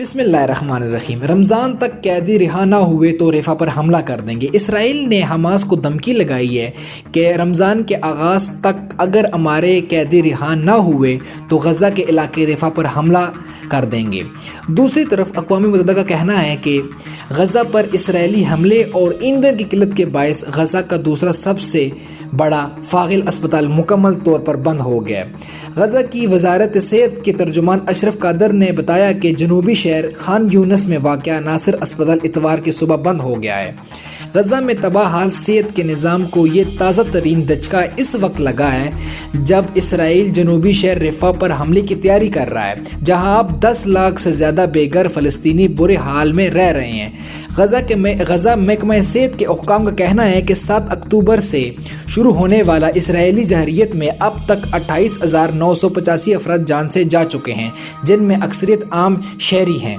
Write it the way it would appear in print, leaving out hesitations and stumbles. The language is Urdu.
بسم اللہ الرحمن الرحیم۔ رمضان تک قیدی رہا نہ ہوئے تو رفح پر حملہ کر دیں گے۔ اسرائیل نے حماس کو دھمکی لگائی ہے کہ رمضان کے آغاز تک اگر ہمارے قیدی رہا نہ ہوئے تو غزہ کے علاقے رفح پر حملہ کر دیں گے۔ دوسری طرف اقوام متحدہ کا کہنا ہے کہ غزہ پر اسرائیلی حملے اور ایندھن کی قلت کے باعث غزہ کا دوسرا سب سے بڑا فاغل اسپتال مکمل طور پر بند ہو گیا۔ غزہ کی وزارت صحت کے ترجمان اشرف قادر نے بتایا کہ جنوبی شہر خان یونس میں واقع ناصر اسپتال اتوار کی صبح بند ہو گیا ہے۔ غزہ میں تباہ حال صحت کے نظام کو یہ تازہ ترین دھچکا اس وقت لگا ہے جب اسرائیل جنوبی شہر رفح پر حملے کی تیاری کر رہا ہے، جہاں اب 10 لاکھ سے زیادہ بے گھر فلسطینی برے حال میں رہ رہے ہیں۔ غزہ محکمہ صحت کے حکام کا کہنا ہے کہ 7 اکتوبر سے شروع ہونے والا اسرائیلی جارحیت میں اب تک 28,985 افراد جان سے جا چکے ہیں، جن میں اکثریت عام شہری ہیں۔